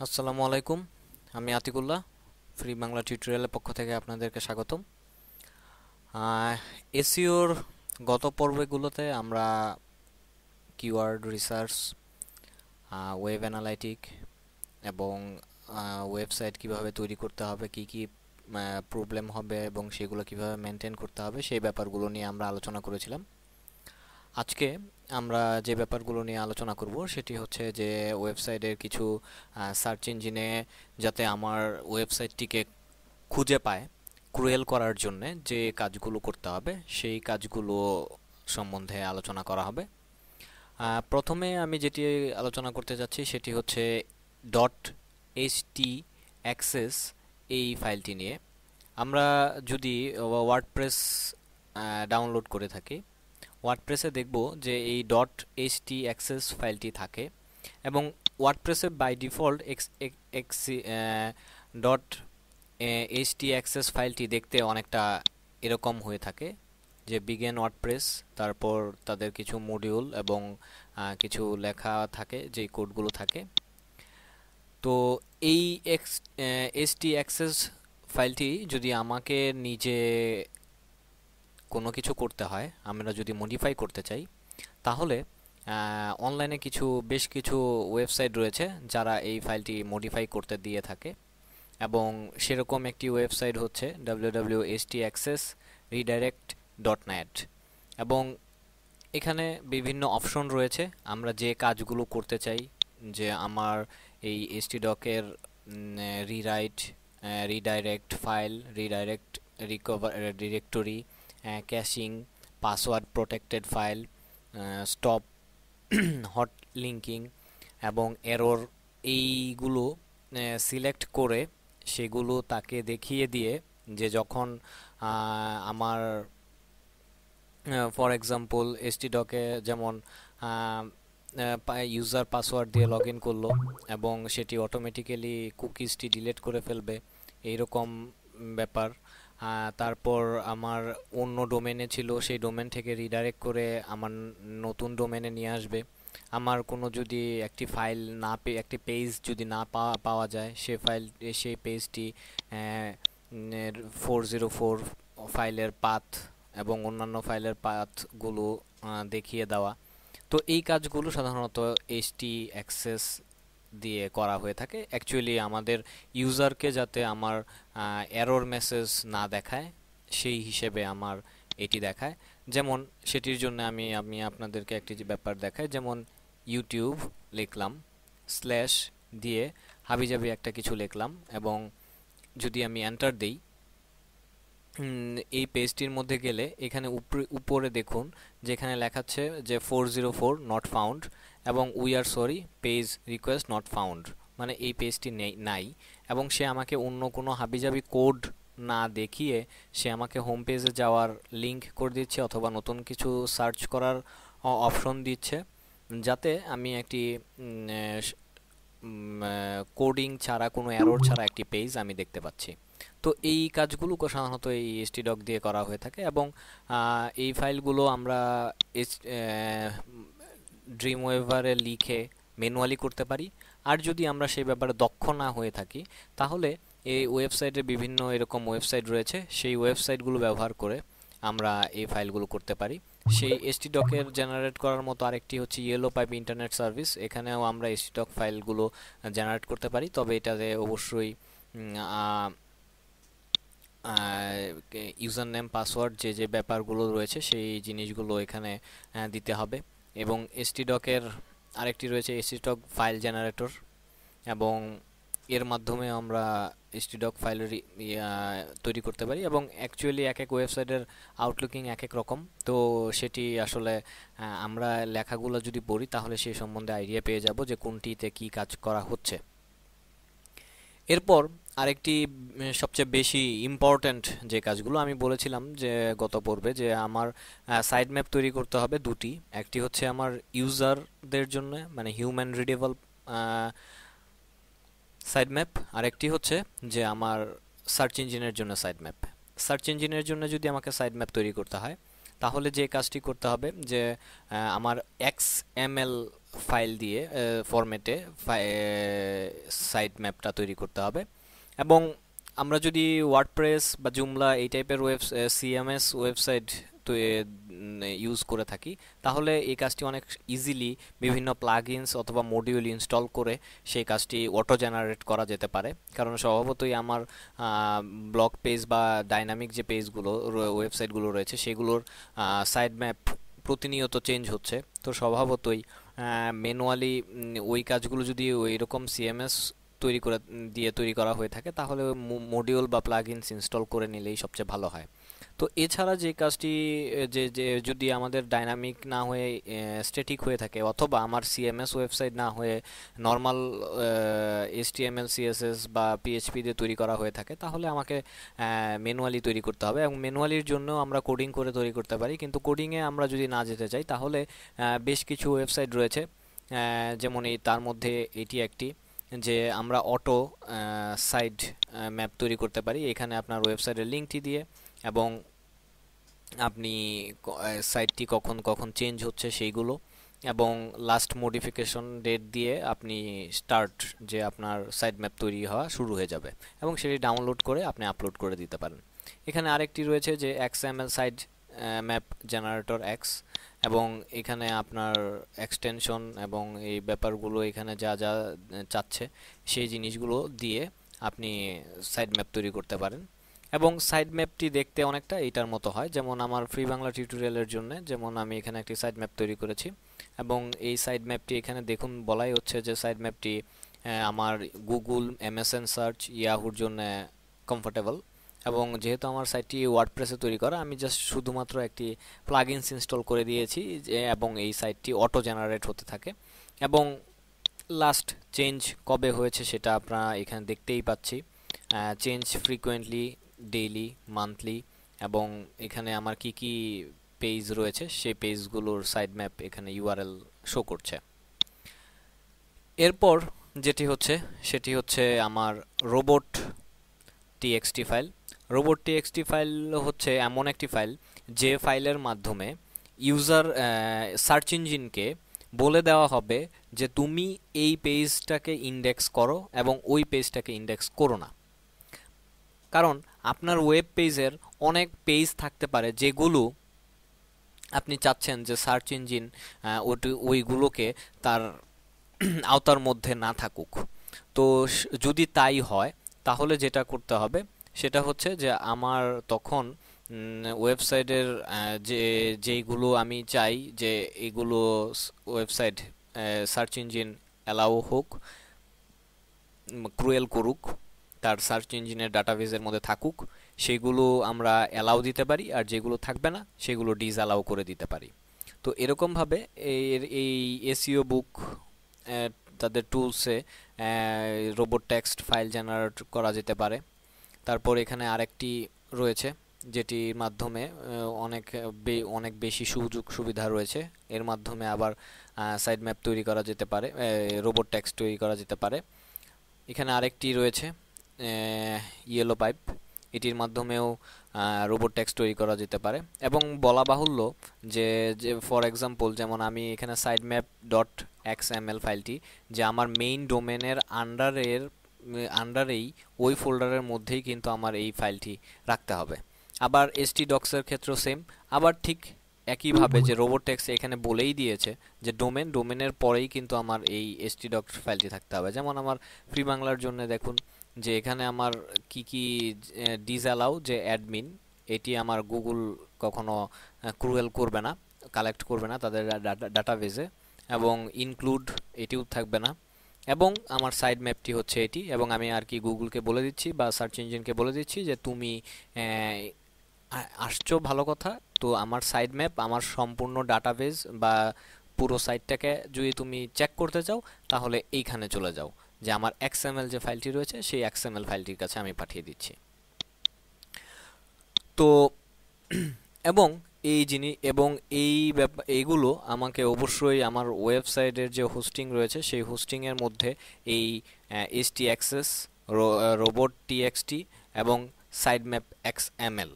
আসসালামু আলাইকুম। আমি আতিকুল্লাহ, ফ্রি বাংলা টিউটোরিয়ালের পক্ষ থেকে আপনাদেরকে স্বাগতম। এসইওর গত পর্বগুলোতে আমরা কিওয়ার্ড রিসার্চ, ওয়েব অ্যানালাইটিক এবং ওয়েবসাইট কিভাবে তৈরি করতে হবে, কি কি প্রবলেম হবে এবং সেগুলো কিভাবে মেনটেন করতে হবে সেই ব্যাপারগুলো নিয়ে আমরা আলোচনা করেছিলাম। আজকে আমরা যে ব্যাপারগুলো নিয়ে আলোচনা করব সেটি হচ্ছে যে ওয়েবসাইটের কিছু সার্চ ইঞ্জিনে যাতে আমার ওয়েবসাইটটিকে খুঁজে পায়, ক্রুয়েল করার জন্য যে কাজগুলো করতে হবে সেই কাজগুলো সম্বন্ধে আলোচনা করা হবে। প্রথমে আমি যেটি আলোচনা করতে যাচ্ছি সেটি হচ্ছে ডট এইচটি অ্যাক্সেস এই ফাইলটি নিয়ে। আমরা যদি ওয়ার্ডপ্রেস ডাউনলোড করে থাকি, ওয়ার্ডপ্রেসে দেখব যে এই ডট এইচটি অ্যাক্সেস ফাইলটি থাকে এবং ওয়ার্ডপ্রেসে by default dot HT access ফাইলটি দেখতে অনেকটা এরকম হয়ে থাকে যে বিগেন ওয়ার্ডপ্রেস, তারপর তাদের কিছু মডিউল এবং কিছু লেখা থাকে যেই কোডগুলো থাকে। তো এই এইচটি অ্যাক্সেস ফাইলটি যদি আমাকে নিজে কোনো কিছু করতে হয়, আমরা যদি মডিফাই করতে চাই, তাহলে অনলাইনে বেশ কিছু ওয়েবসাইট রয়েছে যারা এই ফাইলটি মডিফাই করতে দিয়ে থাকে এবং সেরকম একটি ওয়েবসাইট হচ্ছে www.htaccessredirect.net। এবং এখানে বিভিন্ন অপশন রয়েছে, আমরা যে কাজগুলো করতে চাই, যে আমার এই htdoc-এর rewrite, redirect file, redirect recover directory, caching, password protected file, stop hot linking এবং এরর, এইগুলো সিলেক্ট করে সেগুলো তাকে দেখিয়ে দিয়ে যে যখন আমার ফর এক্সাম্পল htdoc-এ যেমন ইউজার পাসওয়ার্ড দিয়ে লগ ইন করলো এবং সেটি অটোমেটিক্যালি কুকিজটি ডিলিট করে ফেলবে, এইরকম ব্যাপার। তারপর আমার অন্য ডোমেনে ছিল, সেই ডোমেন থেকে রিডাইরেক্ট করে আমার নতুন ডোমেনে নিয়ে আসবে। আমার কোনো যদি একটি ফাইল না পেয়ে, একটি পেজ যদি না পাওয়া যায়, সেই পেজটি 404 ফাইলের পাথ এবং অন্যান্য ফাইলের পাথগুলো দেখিয়ে দেওয়া। তো এই কাজগুলো সাধারণত এইচটি অ্যাক্সেস দিয়ে করা হয়ে থাকে, অ্যাকচুয়ালি আমাদের ইউজারকে যাতে আমার এরর মেসেজ না দেখায় সেই হিসেবে আমার এটি দেখায়। যেমন সেটির জন্য আমি আপনাদেরকে একটি যে ব্যাপার দেখাই, যেমন ইউটিউব লিখলাম, স্ল্যাশ দিয়ে হাবিজাবি একটা কিছু লিখলাম এবং যদি আমি এন্টার দেই, এই পেজটির মধ্যে গেলে এখানে উপরে দেখুন যেখানে লেখাচ্ছে যে 404 নট ফাউন্ড এবং we are sorry page request not found, মানে এই পেজটি নাই। এবং সে আমাকে অন্য কোনো হাবিজাবি কোড না দেখিয়ে সে আমাকে হোম পেজে যাওয়ার লিংক করে দিচ্ছে অথবা নতুন কিছু সার্চ করার অপশন দিচ্ছে, যাতে আমি একটি কোডিং ছাড়া, কোনো এরর ছাড়া একটি পেজ আমি দেখতে পাচ্ছি। তো এই কাজগুলো সাধারণত এই htdoc দিয়ে করা হয়ে থাকে এবং এই ফাইলগুলো আমরা ড্রিমওয়েভারে লিখে ম্যানুয়ালি করতে পারি। আর যদি আমরা সেই ব্যাপারে দক্ষ না হয়ে থাকি, তাহলে এই ওয়েবসাইটে বিভিন্ন এরকম ওয়েবসাইট রয়েছে, সেই ওয়েবসাইটগুলো ব্যবহার করে আমরা এই ফাইলগুলো করতে পারি। সেই htdoc-এর জেনারেট করার মতো আরেকটি হচ্ছে ইয়েলো পাইপ ইন্টারনেট সার্ভিস, এখানেও আমরা htdoc ফাইলগুলো জেনারেট করতে পারি, তবে এটাতে অবশ্যই ইউজার নেম পাসওয়ার্ড যে যে ব্যাপারগুলো রয়েছে সেই জিনিসগুলো এখানে দিতে হবে। এবং htdoc-এর আরেকটি রয়েছে htdoc ফাইল জেনারেটর, এবং এর মাধ্যমে আমরা htdoc ফাইল তৈরি করতে পারি। এবং অ্যাকচুয়ালি এক এক ওয়েবসাইটের আউটলুকিং এক এক রকম, তো সেটি আসলে আমরা লেখাগুলো যদি পড়ি তাহলে সেই সম্বন্ধে আইডিয়া পেয়ে যাব যে কোনটিতে কি কাজ করা হচ্ছে। এরপর আরেকটি সবচেয়ে বেশি ইম্পর্ট্যান্ট যে কাজগুলো আমি বলেছিলাম যে গত পর্বে, যে আমার সাইড ম্যাপ তৈরি করতে হবে দুটি, একটি হচ্ছে আমার ইউজারদের জন্য মানে হিউম্যান রিডেবল সাইড ম্যাপ, আরেকটি হচ্ছে যে আমার সার্চ ইঞ্জিনের জন্য সাইড ম্যাপ। সার্চ ইঞ্জিনের জন্য যদি আমাকে সাইড ম্যাপ তৈরি করতে হয়, তাহলে যে কাজটি করতে হবে যে আমার XML ফাইল দিয়ে ফরম্যাটে সাইট ম্যাপটা তৈরি করতে হবে। এবং আমরা যদি ওয়ার্ডপ্রেস বা জুমলা এই টাইপের CMS ওয়েবসাইট তো ইউজ করে থাকি, তাহলে এই কাজটি অনেক ইজিলি বিভিন্ন প্লাগইনস অথবা মডিউল ইনস্টল করে সেই কাজটি অটো জেনারেট করা যেতে পারে। কারণ স্বভাবতই আমার ব্লগ পেজ বা ডাইনামিক যে পেজগুলো ওয়েবসাইটগুলো রয়েছে সেগুলোর সাইড ম্যাপ প্রতিনিয়ত চেঞ্জ হচ্ছে। তো স্বভাবতই ম্যানুয়ালি ওই কাজগুলো যদি ওই রকম CMS তৈরি করা হয়ে থাকে, তাহলে মডিউল বা প্লাগইনস ইনস্টল করে নিলেই সবচেয়ে ভালো হয়। তো এছাড়া যে কাজটি যে যে যদি আমাদের ডাইনামিক না হয়ে স্ট্যাটিক হয়ে থাকে, অথবা আমার CMS ওয়েবসাইট না হয়ে নর্মাল HTML CSS বা PHP দিয়ে তৈরি করা হয়ে থাকে, তাহলে আমাকে ম্যানুয়ালি তৈরি করতে হবে। এবং ম্যানুয়ালির জন্য আমরা কোডিং করে তৈরি করতে পারি, কিন্তু কোডিংয়ে আমরা যদি না যেতে চাই, তাহলে বেশ কিছু ওয়েবসাইট রয়েছে, যেমন তার মধ্যে এটি একটি, যে আমরা অটো সাইড ম্যাপ তৈরি করতে পারি। এখানে আপনার ওয়েবসাইটের লিঙ্কটি দিয়ে এবং আপনি সাইটটি কখন কখন চেঞ্জ হচ্ছে সেইগুলো, এবং লাস্ট মডিফিকেশন ডেট দিয়ে আপনি স্টার্ট, যে আপনার সাইট ম্যাপ তৈরি হওয়া শুরু হয়ে যাবে, এবং সেটি ডাউনলোড করে আপনি আপলোড করে দিতে পারেন। এখানে আরেকটি রয়েছে যে XML site map generator X, এবং এখানে আপনার এক্সটেনশন এবং এই ব্যাপারগুলো এখানে যা যা চাচ্ছে সেই জিনিসগুলো দিয়ে আপনি সাইট ম্যাপ তৈরি করতে পারেন। এবং সাইড ম্যাপটি দেখতে অনেকটা এইটার মতো হয়, যেমন আমার ফ্রি বাংলা টিউটোরিয়ালের জন্য যেমন আমি এখানে একটি সাইড ম্যাপ তৈরি করেছি, এবং এই সাইড ম্যাপটি এখানে দেখুন বলাই হচ্ছে যে সাইড ম্যাপটি আমার গুগল, MSN সার্চ, ইয়াহুর জন্য কমফোর্টেবল। এবং যেহেতু আমার সাইটটি ওয়ার্ডপ্রেসে তৈরি করা, আমি জাস্ট শুধুমাত্র একটি প্লাগইনস ইনস্টল করে দিয়েছি এবং এই সাইটটি অটো জেনারেট হতে থাকে। এবং লাস্ট চেঞ্জ কবে হয়েছে সেটা আপনারা এখানে দেখতেই পাচ্ছি, চেঞ্জ ফ্রিকোয়েন্টলি, ডেইলি, মান্থলি, এবং এখানে আমার কি কি পেজ রয়েছে সেই পেজগুলোর সাইড ম্যাপ এখানে URL শো করছে। এরপর যেটি হচ্ছে সেটি হচ্ছে আমার robot TXT file. Robot TXT file হচ্ছে এমন একটি ফাইল যে ফাইলের মাধ্যমে ইউজার সার্চ ইঞ্জিনকে বলে দেওয়া হবে যে তুমি এই পেজটাকে ইন্ডেক্স করো এবং ওই পেজটাকে ইন্ডেক্স করো না। কারণ আপনার ওয়েব পেজের অনেক পেজ থাকতে পারে যেগুলো আপনি চাচ্ছেন যে সার্চ ইঞ্জিন ওইগুলোকে তার আওতার মধ্যে না থাকুক। তো যদি তাই হয়, তাহলে যেটা করতে হবে সেটা হচ্ছে যে আমার তখন ওয়েবসাইটের যেইগুলো আমি চাই যে এগুলো ওয়েবসাইট সার্চ ইঞ্জিন অ্যালাউ হোক, ক্রুয়েল করুক, তার সার্চ ইঞ্জিনের ডাটাবেজের মধ্যে থাকুক, সেগুলো আমরা অ্যালাউ দিতে পারি, আর যেগুলো থাকবে না সেগুলো ডিসঅ্যালাউ করে দিতে পারি। তো এরকমভাবে এই SEO বুক তাদের টুলসে রোবট টেক্সট ফাইল জেনারেট করা যেতে পারে। তারপর এখানে আরেকটি রয়েছে যেটির মাধ্যমে অনেক বেশি সুযোগ সুবিধা রয়েছে। এর মাধ্যমে আবার সাইড ম্যাপ তৈরি করা যেতে পারে, রোবট টেক্সট তৈরি করা যেতে পারে। এখানে আরেকটি রয়েছে ইয়েলো পাইপ, এটির মাধ্যমেও রোবট টেক্সট তৈরি করা যেতে পারে। এবং বলা বাহুল্য যে ফর এক্সাম্পল, যেমন আমি এখানে সাইড ম্যাপ ডট XML ফাইলটি যে আমার মেইন ডোমেনের আন্ডারেই ওই ফোল্ডারের মধ্যেই কিন্তু আমার এই ফাইলটি রাখতে হবে। আবার htdocs-এর ক্ষেত্রেও সেম। আবার ঠিক একইভাবে যে রোবট টেক্সট এখানে বলেই দিয়েছে যে ডোমেনের পরেই কিন্তু আমার এই htdocs ফাইলটি থাকতে হবে। যেমন আমার ফ্রি বাংলার জন্য দেখুন যে এখানে আমার কি কি ডিসঅ্যালাউ, যে অ্যাডমিন, এটি আমার গুগল কখনো ক্রুয়েল করবে না, কালেক্ট করবে না তাদের ডাটাবেজে, এবং ইনক্লুড এটিও থাকবে না। এবং আমার সাইড ম্যাপটি হচ্ছে এটি, এবং আমি আর কি গুগলকে বলে দিচ্ছি বা সার্চ ইঞ্জিনকে বলে দিচ্ছি যে তুমি আসছো, ভালো কথা, তো আমার সাইড ম্যাপ, আমার সম্পূর্ণ ডাটাবেজ বা পুরো সাইটটাকে যদি তুমি চেক করতে চাও, তাহলে এইখানে চলে যাও, যে আমার XML যে ফাইলটি রয়েছে সেই XML ফাইলটির কাছে আমি পাঠিয়ে দিচ্ছি। তো এবং এইগুলো আমাকে অবশ্যই আমার ওয়েবসাইটের যে হোস্টিং রয়েছে সেই হোস্টিংয়ের মধ্যে এই htaccess, রোবট TXT এবং সাইড ম্যাপ XML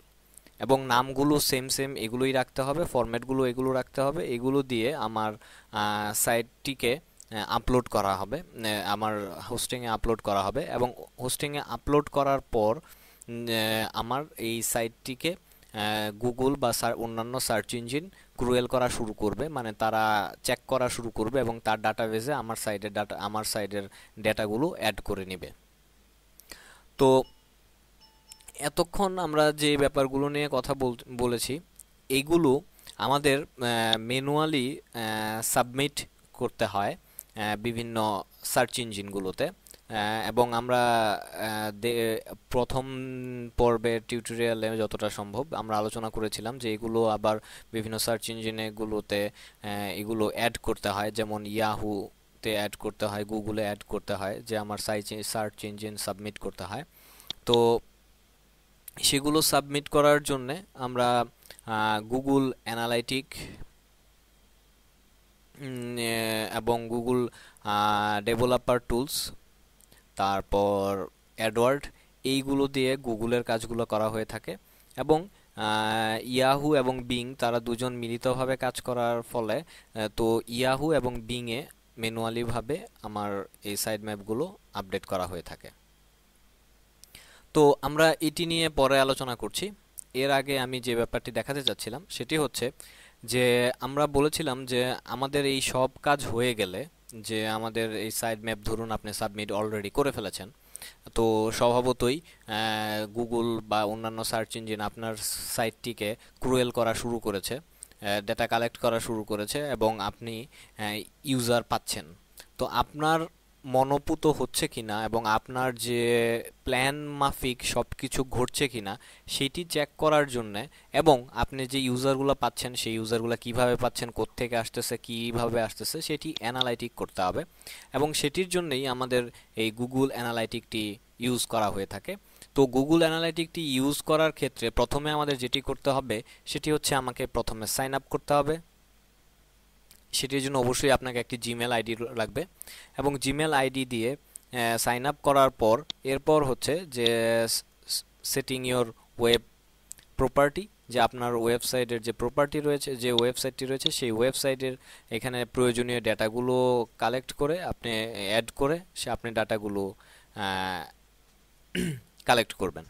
এবং নামগুলো সেম সেম এগুলোই রাখতে হবে, ফরম্যাটগুলো এগুলো রাখতে হবে। এগুলো দিয়ে আমার সাইটটিকে আপলোড করা হবে, আমার হোস্টিংয়ে আপলোড করা হবে। এবং হোস্টিংয়ে আপলোড করার পর আমার এই সাইটটিকে গুগল বা অন্যান্য সার্চ ইঞ্জিন ক্রুয়েল করা শুরু করবে, মানে তারা চেক করা শুরু করবে এবং তার ডাটাবেজে আমার সাইটের ডেটাগুলো অ্যাড করে নেবে। তো এতক্ষণ আমরা যে ব্যাপারগুলো নিয়ে কথা বলেছি, এইগুলো আমাদের ম্যানুয়ালি সাবমিট করতে হয় বিভিন্ন সার্চ ইঞ্জিনগুলোতে। এবং আমরা প্রথম পর্বের টিউটোরিয়ালে যতটা সম্ভব আমরা আলোচনা করেছিলাম যে এগুলো আবার বিভিন্ন সার্চ ইঞ্জিনগুলোতে এগুলো অ্যাড করতে হয়, যেমন ইয়াহুতে অ্যাড করতে হয়, গুগলে অ্যাড করতে হয়, যে আমার সার্চ ইঞ্জিন সাবমিট করতে হয়। তো সেগুলো সাবমিট করার জন্যে আমরা গুগল অ্যানালাইটিক এবং গুগল ডেভেলপার টুলস, তারপর অ্যাডওয়ার্ড, এইগুলো দিয়ে গুগলের কাজগুলো করা হয়ে থাকে। এবং ইয়াহু এবং বিং তারা দুজন মিলিতভাবে কাজ করার ফলে তো ইয়াহু এবং বিংয়ে ম্যানুয়ালিভাবে আমার এই সাইড ম্যাপগুলো আপডেট করা হয়ে থাকে। তো আমরা এটি নিয়ে পরে আলোচনা করছি। এর আগে আমি যে ব্যাপারটি দেখাতে চাচ্ছিলাম সেটি হচ্ছে যে আমরা বলেছিলাম যে আমাদের এই সব কাজ হয়ে গেলে, যে আমাদের এই সাইড ম্যাপ ধরুন আপনি সাবমিট অলরেডি করে ফেলেছেন, তো স্বভাবতই গুগল বা অন্যান্য সার্চ ইঞ্জিন আপনার সাইটটিকে ক্রুয়েল করা শুরু করেছে, ডেটা কালেক্ট করা শুরু করেছে এবং আপনি ইউজার পাচ্ছেন। তো আপনার মনোপুত হচ্ছে কিনা এবং আপনার যে প্ল্যান মাফিক সব কিছু ঘটছে কিনা সেটি চেক করার জন্য, এবং আপনি যে ইউজারগুলো পাচ্ছেন সেই ইউজারগুলো কিভাবে পাচ্ছেন, কোত্থেকে আসতেছে, কিভাবে আসতেছে, সেটি অ্যানালাইটিক করতে হবে। এবং সেটির জন্যই আমাদের এই গুগল অ্যানালাইটিকটি ইউজ করা হয়ে থাকে। তো গুগল অ্যানালাইটিকটি ইউজ করার ক্ষেত্রে প্রথমে আমাদের যেটি করতে হবে সেটি হচ্ছে আমাকে প্রথমে সাইন আপ করতে হবে। সেটির জন্য অবশ্যই আপনাকে একটি জিমেল আইডি লাগবে, এবং জিমেল আইডি দিয়ে সাইন আপ করার পর এরপর হচ্ছে যে সেটিং ইওর ওয়েব প্রপার্টি, যে আপনার ওয়েবসাইটের যে প্রপার্টি রয়েছে, যে ওয়েবসাইটটি রয়েছে সেই ওয়েবসাইটের এখানে প্রয়োজনীয় ডাটাগুলো কালেক্ট করে আপনি অ্যাড করে আপনি ডাটাগুলো কালেক্ট করবেন।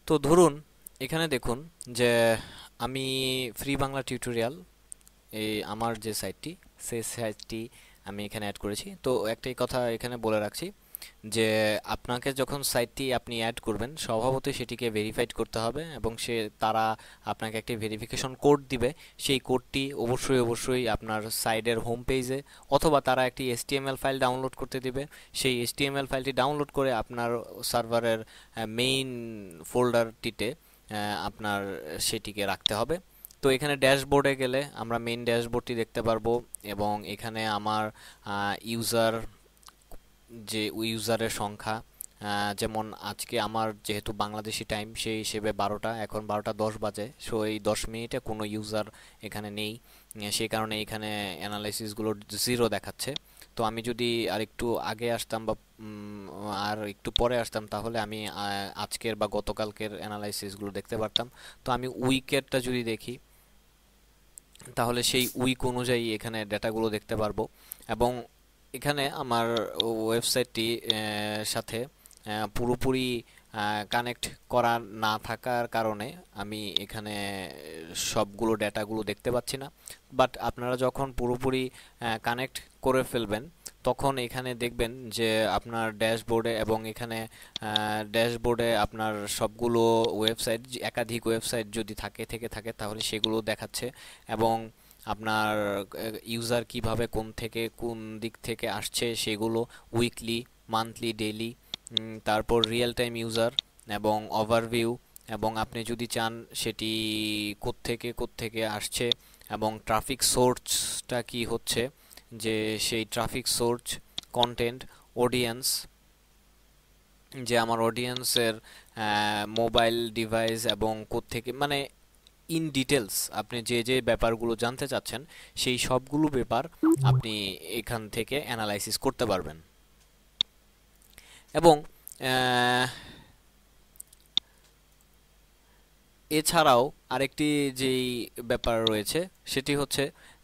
তো ধরুন এখানে দেখুন যে আমি ফ্রি বাংলা টিউটোরিয়াল, এই আমার যে সাইটটি সেই সাইটটি আমি এখানে অ্যাড করেছি। তো একটাই কথা এখানে বলে রাখছি যে আপনাকে যখন সাইটটি আপনি অ্যাড করবেন স্বভাবতই সেটিকে ভেরিফাইড করতে হবে, এবং তারা আপনাকে একটি ভেরিফিকেশন কোড দিবে। সেই কোডটি অবশ্যই আপনার সাইটের হোম পেজে, অথবা তারা একটি HTML ফাইল ডাউনলোড করতে দিবে। সেই HTML ফাইলটি ডাউনলোড করে আপনার সার্ভারের মেইন ফোল্ডারটিতে আপনার সেটিকে রাখতে হবে। তো এখানে ড্যাশবোর্ডে গেলে আমরা মেইন ড্যাশবোর্ডটি দেখতে পারবো, এবং এখানে আমার ইউজার, যে ইউজারের সংখ্যা, যেমন আজকে আমার যেহেতু বাংলাদেশি টাইম সেই হিসেবে 12টা, এখন 12টা 10 বাজে, সো এই 10 মিনিটে কোনো ইউজার এখানে নেই, সেই কারণে এখানে অ্যানালাইসিসগুলো 0 দেখাচ্ছে। তো আমি যদি আর একটু আগে আসতাম বা আর একটু পরে আসতাম তাহলে আমি আজকের বা গতকালকের অ্যানালাইসিসগুলো দেখতে পারতাম। তো আমি উইকেরটা যদি দেখি তাহলে সেই উইক অনুযায়ী এখানে ডেটাগুলো দেখতে পারবো। এবং এখানে আমার ওয়েবসাইটটি সাথে পুরোপুরি কানেক্ট করা না থাকার কারণে আমি এখানে সবগুলো ডেটাগুলো দেখতে পাচ্ছি না। বাট আপনারা যখন পুরোপুরি কানেক্ট করে ফেলবেন তখন এখানে দেখবেন যে আপনার ড্যাশবোর্ডে, এবং এখানে ড্যাশবোর্ডে আপনার সবগুলো ওয়েবসাইট, একাধিক ওয়েবসাইট যদি থেকে থাকে তাহলে সেগুলো দেখাচ্ছে, এবং আপনার ইউজার কিভাবে কোন থেকে কোন দিক থেকে আসছে সেগুলো উইকলি, মান্থলি, ডেইলি, তারপর রিয়েল টাইম ইউজার এবং ওভারভিউ, এবং আপনি যদি চান সেটি কোত্থেকে আসছে এবং ট্রাফিক সোর্সটা কি হচ্ছে, যে সেই ট্রাফিক সোর্স, কন্টেন্ট, অডিয়েন্স, যে আমার অডিয়েন্সের মোবাইল ডিভাইস এবং কোত্থেকে, মানে ইন ডিটেলস আপনি যে ব্যাপারগুলো জানতে চাচ্ছেন সেই সবগুলো ব্যাপার আপনি এখান থেকে অ্যানালাইসিস করতে পারবেন। এবং এছাড়াও আরেকটি যেই ব্যাপার রয়েছে সেটি হচ্ছে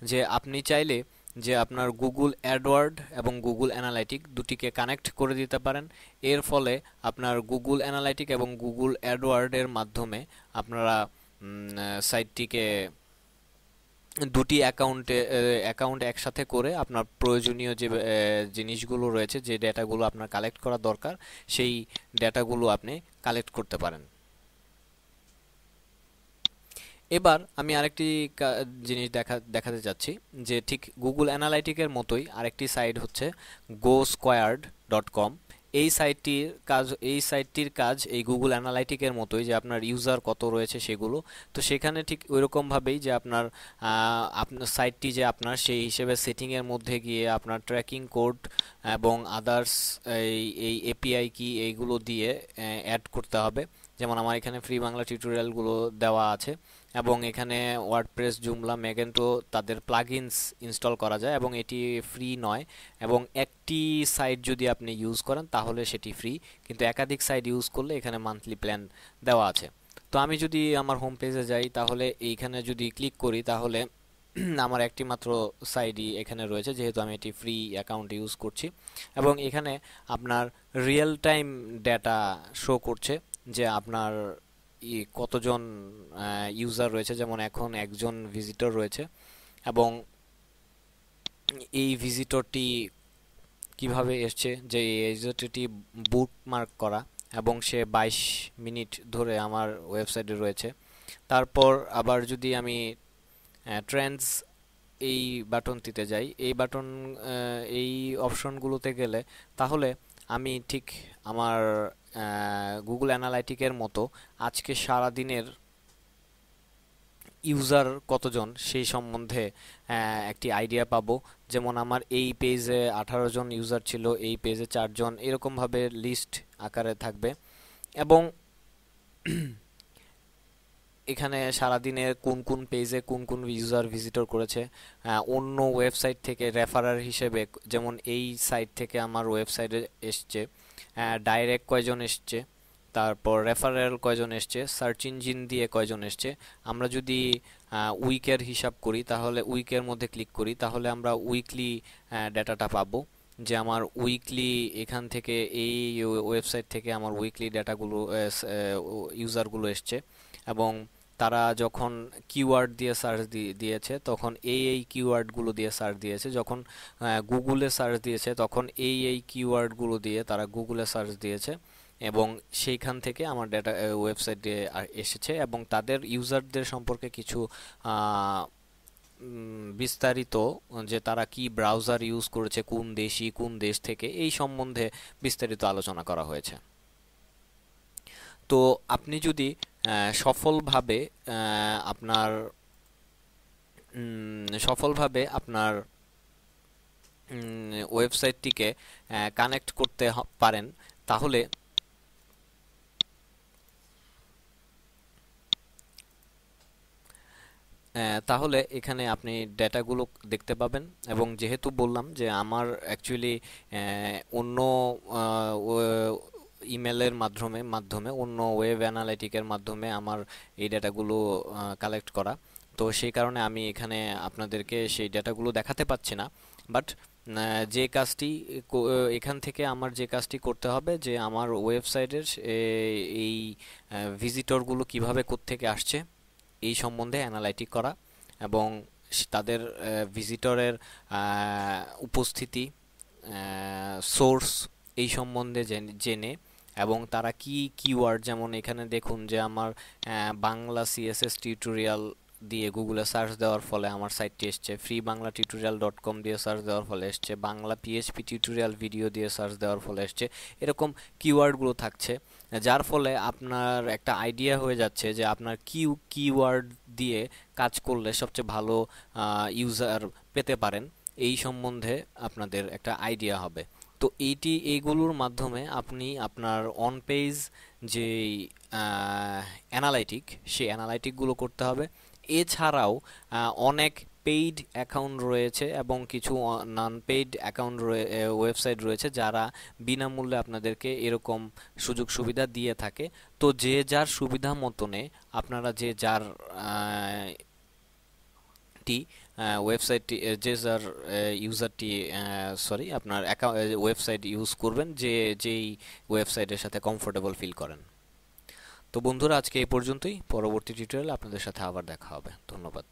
যে আপনি চাইলে যে আপনার গুগল অ্যাডওয়ার্ড এবং গুগল অ্যানালাইটিক দুটিকে কানেক্ট করে দিতে পারেন। এর ফলে আপনার গুগল অ্যানালাইটিক এবং গুগল অ্যাডওয়ার্ডের মাধ্যমে আপনারা সাইটটিকে দুটি অ্যাকাউন্ট একসাথে করে আপনার প্রয়োজনীয় যে জিনিসগুলো রয়েছে, যে ডেটাগুলো আপনার কালেক্ট করা দরকার, সেই ডেটাগুলো আপনি কালেক্ট করতে পারেন। এবার আমি আরেকটি জিনিস দেখাতে চাচ্ছি যে ঠিক গুগল অ্যানালাইটিকের মতোই আরেকটি সাইট হচ্ছে GoSquared.com। এই সাইটটির কাজ এই গুগল অ্যানালাইটিকের মতোই, যে আপনার ইউজার কত রয়েছে সেগুলো। তো সেখানে ঠিক ওইরকম ভাবেই যে আপনার সাইটটি যে আপনার সেই হিসেবে সেটিংয়ের মধ্যে গিয়ে আপনার ট্র্যাকিং কোড এবং আদার্স এই এপিআই কি এইগুলো দিয়ে অ্যাড করতে হবে। যেমন আমার এখানে ফ্রি বাংলা টিউটোরিয়ালগুলো দেওয়া আছে, এবং এখানে ওয়ার্ডপ্রেস, জুমলা, মেগেন্টো তাদের প্লাগইনস ইনস্টল করা যায়, এবং এটি ফ্রি নয়। এবং একটি সাইট যদি আপনি ইউজ করেন তাহলে সেটি ফ্রি, কিন্তু একাধিক সাইট ইউজ করলে এখানে মান্থলি প্ল্যান দেওয়া আছে। তো আমি যদি আমার হোম পেজে যাই, তাহলে এইখানে যদি ক্লিক করি, তাহলে আমার একটি মাত্র সাইটই এখানে রয়েছে, যেহেতু আমি এটি ফ্রি অ্যাকাউন্ট ইউজ করছি। এবং এখানে আপনার রিয়েল টাইম ডেটা শো করছে যে আপনার কতজন ইউজার রয়েছে। যেমন এখন একজন ভিজিটর রয়েছে, এবং এই ভিজিটরটি কিভাবে এসছে, যে এই ভিজিটরটি বুকমার্ক করা, এবং সে 22 মিনিট ধরে আমার ওয়েবসাইটে রয়েছে। তারপর আবার যদি আমি ট্রেন্ডস এই বাটনটিতে যাই, এই অপশনগুলোতে গেলে, তাহলে আমি ঠিক আমার গুগল অ্যানালাইটিকের মতো আজকে সারা দিনের ইউজার কতজন সেই সম্বন্ধে একটি আইডিয়া পাবো। যেমন আমার এই পেজে 18 জন ইউজার ছিল, এই পেজে 4 জন, এরকমভাবে লিস্ট আকারে থাকবে। এবং এখানে সারাদিনের কোন কোন পেজে কোন কোন ইউজার ভিজিটর করেছে, অন্য ওয়েবসাইট থেকে রেফারার হিসেবে, যেমন এই সাইট থেকে আমার ওয়েবসাইটে এসছে ডাইরেক্ট কয়জন এসছে, তারপর রেফারেল কয়জন এসছে, সার্চ ইঞ্জিন দিয়ে কয়জন এসছে। আমরা যদি উইকের হিসাব করি, তাহলে উইকের মধ্যে ক্লিক করি, তাহলে আমরা উইকলি ডাটাটা পাবো, যে আমার উইকলি এখান থেকে এই ওয়েবসাইট থেকে আমার উইকলি ডাটাগুলো ইউজারগুলো এসছে। এবং তারা যখন কিওয়ার্ড দিয়ে সার্চ দিয়েছে, তখন এই কিওয়ার্ডগুলো দিয়ে সার্চ দিয়েছে। যখন গুগলে সার্চ দিয়েছে, তখন এই কিওয়ার্ডগুলো দিয়ে তারা গুগলে সার্চ দিয়েছে, এবং সেইখান থেকে আমার ডেটা ওয়েবসাইটে এসেছে। এবং তাদের ইউজারদের সম্পর্কে কিছু বিস্তারিত, যে তারা কি ব্রাউজার ইউজ করেছে, কোন দেশ থেকে, এই সম্বন্ধে বিস্তারিত আলোচনা করা হয়েছে। তো আপনি যদি সফলভাবে আপনার ওয়েবসাইটটিকে কানেক্ট করতে পারেন, তাহলে এখানে আপনি ডেটাগুলো দেখতে পাবেন। এবং যেহেতু বললাম যে আমার অ্যাকচুয়ালি অন্য ইমেলের মাধ্যমে অন্য ওয়েব অ্যানালাইটিকের মাধ্যমে আমার এই ডেটাগুলো কালেক্ট করা, তো সেই কারণে আমি এখানে আপনাদেরকে সেই ডেটাগুলো দেখাতে পাচ্ছি না। বাট যে কাজটি এখান থেকে আমার যে কাজটি করতে হবে, যে আমার ওয়েবসাইটের এই ভিজিটরগুলো কিভাবে কোত্থেকে আসছে এই সম্বন্ধে অ্যানালাইটিক করা, এবং তাদের ভিজিটরের উপস্থিতি, সোর্স, এই সম্বন্ধে জেনে, এবং তারা কি কিওয়ার্ড, যেমন এখানে দেখুন যে আমার বাংলা সিএসএস টিউটোরিয়াল দিয়ে গুগলে সার্চ দেওয়ার ফলে আমার সাইটটি এসছে, ফ্রি বাংলা টিউটোরিয়াল .com দিয়ে সার্চ দেওয়ার ফলে এসছে, বাংলা পিএইচপি টিউটোরিয়াল ভিডিও দিয়ে সার্চ দেওয়ার ফলে এসছে। এরকম কিওয়ার্ডগুলো থাকছে, যার ফলে আপনার একটা আইডিয়া হয়ে যাচ্ছে যে আপনার কিওয়ার্ড দিয়ে কাজ করলে সবচেয়ে ভালো ইউজার পেতে পারেন, এই সম্বন্ধে আপনাদের একটা আইডিয়া হবে। তো এইগুলোর মাধ্যমে আপনি আপনার অন পেজ যে অ্যানালাইটিক, সেই অ্যানালাইটিকগুলো করতে হবে। এছাড়াও অনেক পেইড অ্যাকাউন্ট রয়েছে এবং কিছু নন পেইড অ্যাকাউন্ট ওয়েবসাইট রয়েছে যারা বিনামূল্যে আপনাদেরকে এরকম সুযোগ সুবিধা দিয়ে থাকে। তো যে যার সুবিধা মতনে আপনারা যে যার টি ওয়েবসাইটটি যে যার ইউজারটি সরি আপনার ওয়েবসাইট ইউজ করবেন যে যেই ওয়েবসাইটের সাথে কমফোর্টেবল ফিল করেন। তো বন্ধুরা, আজকে এই পর্যন্তই। পরবর্তী টিউটোরিয়ালে আপনাদের সাথে আবার দেখা হবে। ধন্যবাদ।